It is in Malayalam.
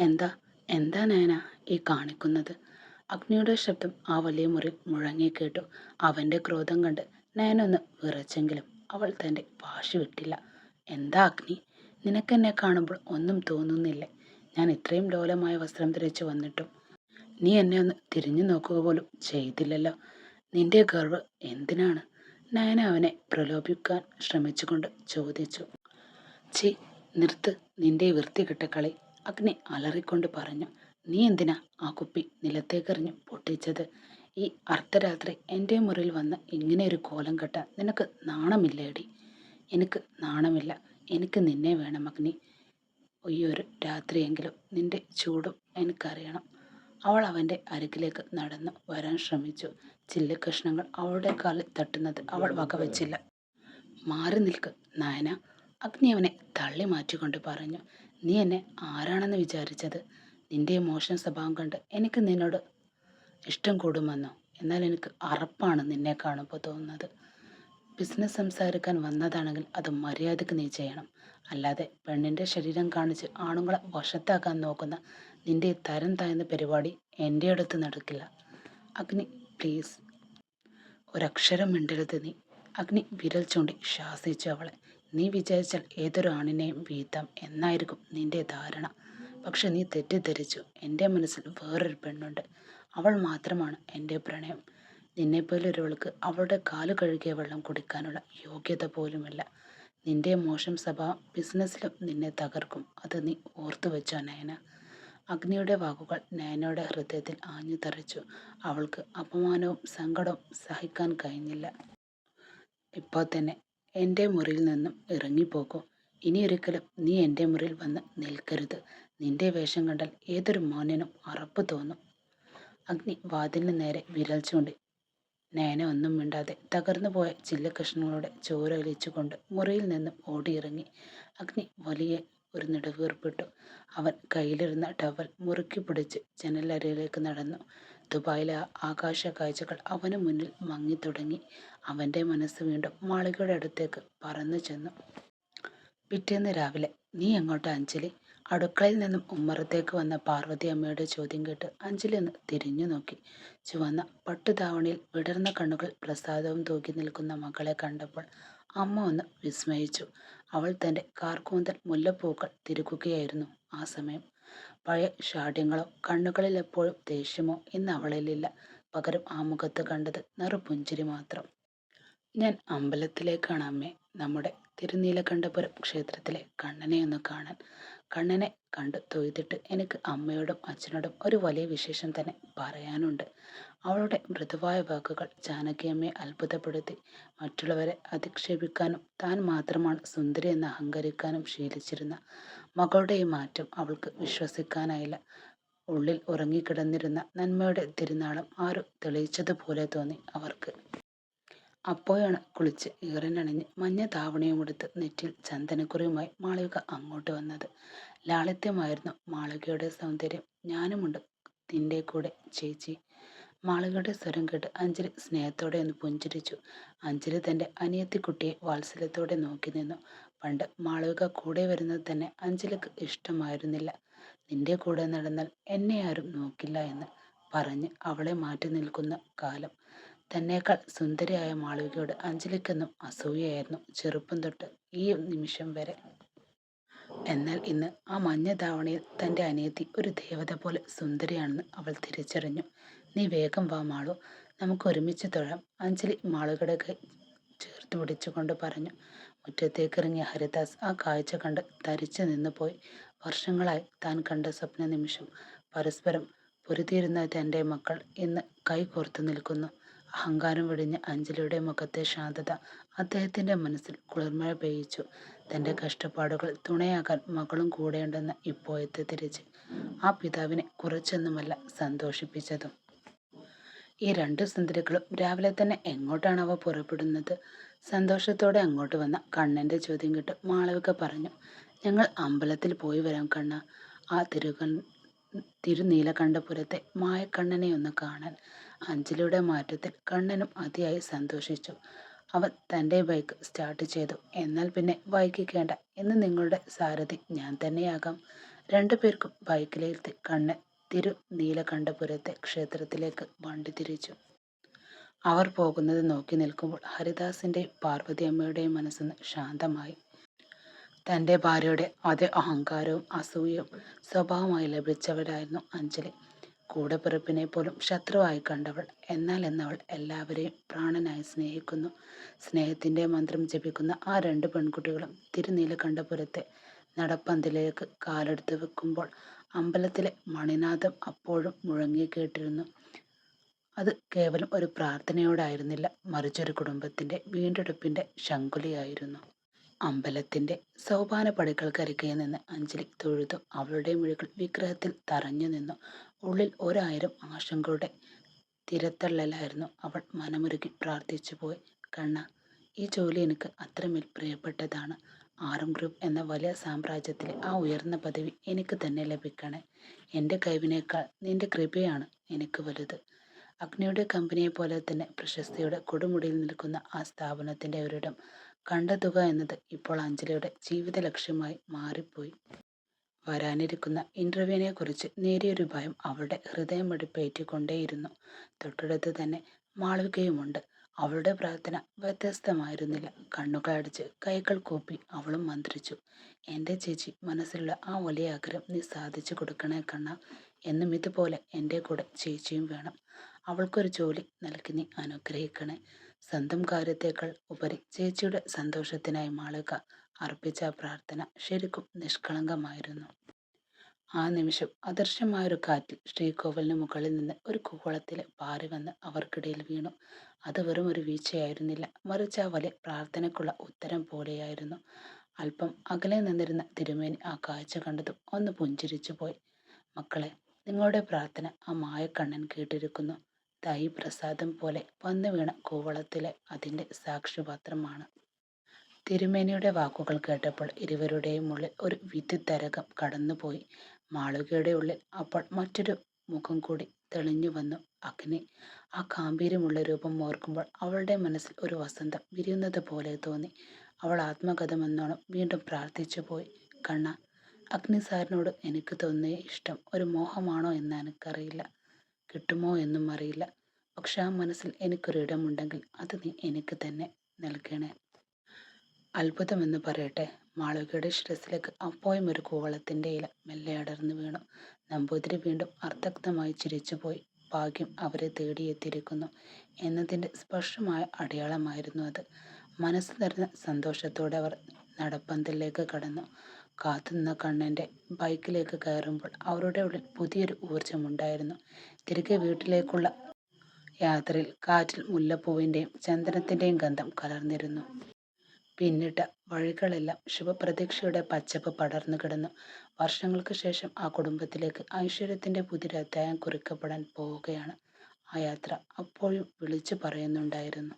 എന്താ എന്താ നയന ഈ കാണിക്കുന്നത്? അഗ്നിയുടെ ശബ്ദം ആ വലിയ മുറിയിൽ മുഴങ്ങി കേട്ടു. അവന്റെ ക്രോധം കണ്ട് നയന ഒന്ന് വിറച്ചെങ്കിലും അവൾ തന്റെ വാശി വിട്ടില്ല. എന്താ അഗ്നി, നിനക്കെന്നെ കാണുമ്പോൾ ഒന്നും തോന്നുന്നില്ലേ? ഞാൻ ഇത്രയും ലോലമായ വസ്ത്രം ധരിച്ചു വന്നിട്ടും നീ എന്നെ ഒന്ന് തിരിഞ്ഞു നോക്കുക പോലും ചെയ്തില്ലല്ലോ. നിന്റെ ഗർവ് എന്തിനാണ്? നയന അവനെ പ്രലോഭിക്കാൻ ശ്രമിച്ചുകൊണ്ട് ചോദിച്ചു. ഛി, നിർത്ത് നിന്റെ ഈ വൃത്തികെട്ട കളി, അഗ്നി അലറിക്കൊണ്ട് പറഞ്ഞു. നീ എന്തിനാ ആ കുപ്പി നിലത്തേക്കെറിഞ്ഞ് പൊട്ടിച്ചത്? ഈ അർദ്ധരാത്രി എൻ്റെ മുറിയിൽ വന്ന് ഇങ്ങനെ ഒരു കോലം കെട്ടാൻ നിനക്ക് നാണമില്ലേടി? എനിക്ക് നാണമില്ല. എനിക്ക് നിന്നെ വേണം അഗ്നി. ഈ ഒരു രാത്രിയെങ്കിലും നിന്റെ ചൂടും എനിക്കറിയണം. അവൾ അവൻ്റെ അരികിലേക്ക് നടന്നു വരാൻ ശ്രമിച്ചു. ചില്ലിക്കഷ്ണങ്ങൾ അവളുടെ കാലിൽ തട്ടുന്നത് അവൾ വകവച്ചില്ല. മാറി നിൽക്ക് നായന, അഗ്നി അവനെ തള്ളി മാറ്റിക്കൊണ്ട് പറഞ്ഞു. നീ എന്നെ ആരാണെന്ന് വിചാരിച്ചത്? നിന്റെ മോശം സ്വഭാവം കണ്ട് എനിക്ക് നിന്നോട് ഇഷ്ടം കൂടുമെന്നോ? എന്നാൽ എനിക്ക് അറപ്പാണ് നിന്നെ കാണുമ്പോൾ തോന്നുന്നത്. ബിസിനസ് സംസാരിക്കാൻ വന്നതാണെങ്കിൽ അത് മര്യാദക്ക് നീ ചെയ്യണം. അല്ലാതെ പെണ്ണിൻ്റെ ശരീരം കാണിച്ച് ആണുങ്ങളെ വശത്താക്കാൻ നോക്കുന്ന നിന്റെ തരം താഴ്ന്ന പരിപാടി എൻ്റെ അടുത്ത് നടക്കില്ല. അഗ്നി, പ്ലീസ്, ഒരക്ഷരം മിണ്ടരുത് നീ. അഗ്നി വിരൽ ചൂണ്ടി ശാസിച്ചു അവളെ. നീ വിചാരിച്ചാൽ ഏതൊരു ആണിനെയും വീഴ്ത്താം എന്നായിരിക്കും നിന്റെ ധാരണ. പക്ഷെ നീ തെറ്റിദ്ധരിച്ചു. എൻ്റെ മനസ്സിൽ വേറൊരു പെണ്ണുണ്ട്. അവൾ മാത്രമാണ് എൻ്റെ പ്രണയം. നിന്നെപ്പോലൊരുവൾക്ക് അവളുടെ കാല് കഴുകിയ വെള്ളം കുടിക്കാനുള്ള യോഗ്യത പോലുമില്ല. നിന്റെ മോശം സ്വഭാവം ബിസിനസ്സിലും നിന്നെ തകർക്കും. അത് നീ ഓർത്തു വെച്ചോ നയന. അഗ്നിയുടെ വാക്കുകൾ നയനയുടെ ഹൃദയത്തിൽ ആഞ്ഞു തറച്ചു. അവൾക്ക് അപമാനവും സങ്കടവും സഹിക്കാൻ കഴിഞ്ഞില്ല. ഇപ്പോൾ തന്നെ എൻ്റെ മുറിയിൽ നിന്നും ഇറങ്ങിപ്പോകൂ. ഇനിയൊരിക്കലും നീ എൻ്റെ മുറിയിൽ വന്ന് നിൽക്കരുത്. നിന്റെ വേഷം കണ്ടാൽ ഏതൊരു മാന്യനും അറപ്പ് തോന്നും. അഗ്നി വാതിലിന് നേരെ വിരൽ ചൂണ്ടി. നയന ഒന്നും മിണ്ടാതെ തകർന്നു പോയ ചില്ലക്കഷ്ണങ്ങളുടെ ചോര ഒലിച്ചുകൊണ്ട് മുറിയിൽ നിന്നും ഓടിയിറങ്ങി. അഗ്നി വലിയ ഒരു നെടുവീർപ്പിട്ടു. അവൻ കയ്യിലിരുന്ന ടവൽ മുറുക്കി പിടിച്ച് ജനലരികിലേക്ക് നടന്നു. ദുബായിലെ ആകാശ കാഴ്ചകൾ അവന് മുന്നിൽ മങ്ങിത്തുടങ്ങി. അവൻ്റെ മനസ്സ് വീണ്ടും മാളികയുടെ അടുത്തേക്ക് പറന്നു ചെന്നു. പിറ്റേന്ന് രാവിലെ, നീ എങ്ങോട്ടാ അഞ്ജലി? അടുക്കളയിൽ നിന്നും ഉമ്മറത്തേക്ക് വന്ന പാർവതി അമ്മയുടെ ചോദ്യം കേട്ട് അഞ്ജലി ഒന്ന് തിരിഞ്ഞു നോക്കി. ചുവന്ന പട്ടുധാവണിയിൽ വിടർന്ന കണ്ണുകൾ പ്രസാദവും തൂക്കി നിൽക്കുന്ന മകളെ കണ്ടപ്പോൾ അമ്മ ഒന്ന് വിസ്മയിച്ചു. അവൾ തൻ്റെ കാർക്കൂന്തൽ മുല്ലപ്പൂക്കൾ തിരുകുകയായിരുന്നു ആ സമയം. പഴയ ഷാഢ്യങ്ങളോ കണ്ണുകളിൽ എപ്പോഴും ദേഷ്യമോ ഇന്ന് അവളിലില്ല. പകരം ആ മുഖത്ത് കണ്ടത് നറുപുഞ്ചിരി മാത്രം. ഞാൻ അമ്പലത്തിലേക്കാണ് അമ്മേ, നമ്മുടെ തിരുനീലകണ്ഠപുരം ക്ഷേത്രത്തിലെ കണ്ണനെ ഒന്ന് കാണാൻ. കണ്ണനെ കണ്ടു തൊഴുതിട്ട് എനിക്ക് അമ്മയോടും അച്ഛനോടും ഒരു വലിയ വിശേഷം തന്നെ പറയാനുണ്ട്. അവളുടെ മൃദുവായ വാക്കുകൾ ജാനകിയമ്മയെ അത്ഭുതപ്പെടുത്തി. മറ്റുള്ളവരെ അധിക്ഷേപിക്കാനും താൻ മാത്രമാണ് സുന്ദരി എന്ന് അഹങ്കരിക്കാനും ശീലിച്ചിരുന്ന മകളുടെ ഈ മാറ്റം അവൾക്ക് വിശ്വസിക്കാനായില്ല. ഉള്ളിൽ ഉറങ്ങിക്കിടന്നിരുന്ന നന്മയുടെ തിരുനാളം ആരോ തെളിയിച്ചതുപോലെ തോന്നി അവർക്ക്. അപ്പോഴാണ് കുളിച്ച് ഈറനണിഞ്ഞ് മഞ്ഞ താവണിയുമെടുത്ത് നെറ്റിൽ ചന്ദനക്കുറിയുമായി മാളവിക അങ്ങോട്ട് വന്നത്. ലാളിത്യമായിരുന്നു മാളവികയുടെ സൗന്ദര്യം. ഞാനുമുണ്ട് നിന്റെ കൂടെ ചേച്ചി. മാളവികയുടെ സ്വരം കേട്ട് അഞ്ജലി സ്നേഹത്തോടെ ഒന്ന് പുഞ്ചിരിച്ചു. അഞ്ജലി തൻ്റെ അനിയത്തിക്കുട്ടിയെ വാത്സല്യത്തോടെ നോക്കി നിന്നു. പണ്ട് മാളവിക കൂടെ വരുന്നത് തന്നെ അഞ്ജലിക്ക് ഇഷ്ടമായിരുന്നില്ല. നിന്റെ കൂടെ നടന്നാൽ എന്നെ ആരും നോക്കില്ല എന്ന് പറഞ്ഞ് അവളെ മാറ്റി നിൽക്കുന്ന കാലം. തന്നേക്കാൾ സുന്ദരിയായ മാളവികയോട് അഞ്ജലിക്കെന്നും അസൂയയായിരുന്നു, ചെറുപ്പം തൊട്ട് ഈ നിമിഷം വരെ. എന്നാൽ ഇന്ന് ആ മഞ്ഞ ധാവണിയിൽ തൻ്റെ അനിയത്തി ഒരു ദേവത പോലെ സുന്ദരിയാണെന്ന് അവൾ തിരിച്ചറിഞ്ഞു. നീ വേഗം വാ മാളു, നമുക്ക് ഒരുമിച്ച് തൊഴാം, അഞ്ജലി മാളുകളുടെ കൈ ചേർത്ത് പിടിച്ചുകൊണ്ട് പറഞ്ഞു. മുറ്റത്തേക്കിറങ്ങിയ ഹരിദാസ് ആ കാഴ്ച കണ്ട് തരിച്ചു നിന്നു പോയി. വർഷങ്ങളായി താൻ കണ്ട സ്വപ്ന നിമിഷം. പരസ്പരം പൊരുതിയിരുന്ന തൻ്റെ മക്കൾ ഇന്ന് കൈകോർത്തു നിൽക്കുന്നു. അഹങ്കാരം വെടിഞ്ഞ അഞ്ജലിയുടെ മുഖത്തെ ശാന്തത അദ്ദേഹത്തിൻ്റെ മനസ്സിൽ കുളിർമഴ പെയ്യിച്ചു. തൻ്റെ കഷ്ടപ്പാടുകൾ തുണയാകാൻ മകളും കൂടെയുണ്ടെന്ന ഇപ്പോഴത്തെ തിരിച്ച് ആ പിതാവിനെ കുറച്ചൊന്നുമല്ല സന്തോഷിപ്പിച്ചതും. ഈ രണ്ട് സുന്ദരികളും രാവിലെ തന്നെ എങ്ങോട്ടാണ് അവ പുറപ്പെടുന്നത്? സന്തോഷത്തോടെ അങ്ങോട്ട് വന്ന കണ്ണൻ്റെ ചോദ്യം കേട്ട് മാളവിക പറഞ്ഞു. ഞങ്ങൾ അമ്പലത്തിൽ പോയി വരാം കണ്ണ, ആ തിരുനീലകണ്ഠപുരത്തെ മായക്കണ്ണനെ ഒന്ന് കാണാൻ. അഞ്ജലിയുടെ മാറ്റത്തിൽ കണ്ണനും അതിയായി സന്തോഷിച്ചു. അവൻ തൻ്റെ ബൈക്ക് സ്റ്റാർട്ട് ചെയ്തു. എന്നാൽ പിന്നെ വൈകിക്കേണ്ട, ഇന്ന് നിങ്ങളുടെ സാരഥി ഞാൻ തന്നെയാകാം. രണ്ടുപേർക്കും ബൈക്കിലെത്തി കണ്ണ് തിരുനീലകണ്ഠപുരത്തെ ക്ഷേത്രത്തിലേക്ക് വണ്ടി തിരിച്ചു. അവർ പോകുന്നത് നോക്കി നിൽക്കുമ്പോൾ ഹരിദാസിന്റെയും പാർവതിയമ്മയുടെയും മനസ്സൊന്ന് ശാന്തമായി. തൻ്റെ ഭാര്യയുടെ അതേ അഹങ്കാരവും അസൂയയും സ്വഭാവമായി ലഭിച്ചവരായിരുന്നു അഞ്ജലി. കൂടപ്പിറപ്പിനെ പോലും ശത്രുവായി കണ്ടവൾ. എന്നാൽ എന്നവൾ എല്ലാവരെയും പ്രാണനായി സ്നേഹിക്കുന്നു. സ്നേഹത്തിന്റെ മന്ത്രം ജപിക്കുന്ന ആ രണ്ട് പെൺകുട്ടികളും തിരുനീലകണ്ഠപുരത്തെ നടപ്പന്തലിലേക്ക് കാലെടുത്ത് വെക്കുമ്പോൾ അമ്പലത്തിലെ മണിനാഥം അപ്പോഴും മുഴങ്ങിക്കേട്ടിരുന്നു. അത് കേവലം ഒരു പ്രാർത്ഥനയോടായിരുന്നില്ല, മറിച്ചൊരു കുടുംബത്തിന്റെ വീണ്ടെടുപ്പിന്റെ ശങ്കുലിയായിരുന്നു. അമ്പലത്തിന്റെ സോപാന പടികൾക്കരികെ നിന്ന് അഞ്ജലി തൊഴുതു. അവളുടെ മിഴികൾ വിഗ്രഹത്തിൽ തറഞ്ഞു നിന്നു. ഉള്ളിൽ 1000 ആശങ്കകളുടെ തിരത്തള്ളലായിരുന്നു. അവൾ മനമുരുകി പ്രാർത്ഥിച്ചു പോയി. കണ്ണ, ഈ ജോലി എനിക്ക് അത്രമേൽ പ്രിയപ്പെട്ടതാണ്. ആർഎം ഗ്രൂപ്പ് എന്ന വലിയ സാമ്രാജ്യത്തിലെ ആ ഉയർന്ന പദവി എനിക്ക് തന്നെ ലഭിക്കണേ. എൻ്റെ കഴിവിനേക്കാൾ നിന്റെ കൃപയാണ് എനിക്ക് വലുത്. അഗ്നിയുടെ കമ്പനിയെ പോലെ തന്നെ പ്രശസ്തിയുടെ കൊടുമുടിയിൽ നിൽക്കുന്ന ആ സ്ഥാപനത്തിന്റെ ഒരിടം കണ്ടെത്തുക എന്നത് ഇപ്പോൾ അഞ്ജലിയുടെ ജീവിത ലക്ഷ്യമായി മാറിപ്പോയി. വരാനിരിക്കുന്ന ഇന്റർവ്യൂവിനെ കുറിച്ച് നേരിയൊരു ഭയം അവളുടെ ഹൃദയമിടിപ്പേറ്റിക്കൊണ്ടേയിരുന്നു. തൊട്ടടുത്ത് തന്നെ മാളവികയുമുണ്ട്. അവളുടെ പ്രാർത്ഥന വ്യത്യസ്തമായിരുന്നില്ല. കണ്ണുകളടച്ച് കൈകൾ കൂപ്പി അവളും മന്ത്രിച്ചു. എൻ്റെ ചേച്ചി, മനസ്സിലുള്ള ആ വലിയ ആഗ്രഹം നീ സാധിച്ചു കൊടുക്കണേ കണ്ണ. എന്നും ഇതുപോലെ എൻ്റെ കൂടെ ചേച്ചിയും വേണം. അവൾക്കൊരു ജോലി നൽകി നീ അനുഗ്രഹിക്കണേ. സ്വന്തം കാര്യത്തേക്കാൾ ഉപരി ചേച്ചിയുടെ സന്തോഷത്തിനായി മാളവിക അർപ്പിച്ച പ്രാർത്ഥന ശരിക്കും നിഷ്കളങ്കമായിരുന്നു. ആ നിമിഷം അദൃശ്യമായൊരു കാറ്റിൽ ശ്രീകോവിലിന് മുകളിൽ നിന്ന് ഒരു കൂവളത്തിലെ പാറി വന്ന് അവർക്കിടയിൽ വീണു. അത് വെറും ഒരു വീഴ്ചയായിരുന്നില്ല, മറിച്ച് ആ വലിയ പ്രാർത്ഥനയ്ക്കുള്ള ഉത്തരം പോലെയായിരുന്നു. അല്പം അകലെ നിന്നിരുന്ന തിരുമേനി ആ കാഴ്ച കണ്ടതും ഒന്ന് പുഞ്ചിരിച്ചു പോയി. മക്കളെ, നിങ്ങളുടെ പ്രാർത്ഥന ആ മായക്കണ്ണൻ കേട്ടിരിക്കുന്നു. ഈ പ്രസാദം പോലെ വന്നു വീണ കൂവളത്തിലെ അതിൻ്റെ സാക്ഷിപത്രമാണ്. തിരുമേനിയുടെ വാക്കുകൾ കേട്ടപ്പോൾ ഇരുവരുടെയും ഉള്ളിൽ ഒരു വിദ്യുത്തരകം കടന്നുപോയി. മാളവികയുടെ ഉള്ളിൽ അപ്പോൾ മറ്റൊരു മുഖം കൂടി തെളിഞ്ഞു വന്നു, അഗ്നി. ആ ഗാംഭീര്യമുള്ള രൂപം ഓർക്കുമ്പോൾ അവളുടെ മനസ്സിൽ ഒരു വസന്തം വിരിയുന്നത് പോലെ തോന്നി. അവൾ ആത്മഗതമെന്നോണം വീണ്ടും പ്രാർത്ഥിച്ചു പോയി. കണ്ണ, അഗ്നി സാറിനോട് എനിക്ക് തോന്നിയ ഇഷ്ടം ഒരു മോഹമാണോ എന്ന് എനിക്കറിയില്ല, കിട്ടുമോ എന്നും അറിയില്ല. പക്ഷെ ആ മനസ്സിൽ എനിക്കൊരിടമുണ്ടെങ്കിൽ അത് നീ എനിക്ക് തന്നെ നൽകണേ. അത്ഭുതമെന്ന് പറയട്ടെ, മാളവികയുടെ ശിരസിലേക്ക് അപ്പോഴും ഒരു കൂവളത്തിന്റെ ഇല മെല്ലെ അടർന്നു വീണു. നമ്പൂതിരി വീണ്ടും അർത്ഥക്തമായി ചിരിച്ചുപോയി. ഭാഗ്യം അവരെ തേടിയെത്തിയിരിക്കുന്നു എന്നതിൻ്റെ സ്പഷ്ടമായ അടയാളമായിരുന്നു അത്. മനസ്സ് നിറഞ്ഞ സന്തോഷത്തോടെ അവർ നടപ്പന്തലിലേക്ക് കടന്നു. കാത്തുനിന്ന കണ്ണൻ്റെ ബൈക്കിലേക്ക് കയറുമ്പോൾ അവരുടെ ഉള്ളിൽ പുതിയൊരു ഊർജമുണ്ടായിരുന്നു. തിരികെ വീട്ടിലേക്കുള്ള യാത്രയിൽ കാറ്റിൽ മുല്ലപ്പൂവിൻ്റെയും ചന്ദനത്തിൻ്റെയും ഗന്ധം കലർന്നിരുന്നു. പിന്നിട്ട വഴികളെല്ലാം ശുഭപ്രതീക്ഷയുടെ പച്ചപ്പ് പടർന്നു കിടന്നു. വർഷങ്ങൾക്ക് ശേഷം ആ കുടുംബത്തിലേക്ക് ഐശ്വര്യത്തിന്റെ പുതിയൊരു അധ്യായം കുറിക്കപ്പെടാൻ പോവുകയാണ്. ആ യാത്ര അപ്പോഴും വിളിച്ചു പറയുന്നുണ്ടായിരുന്നു.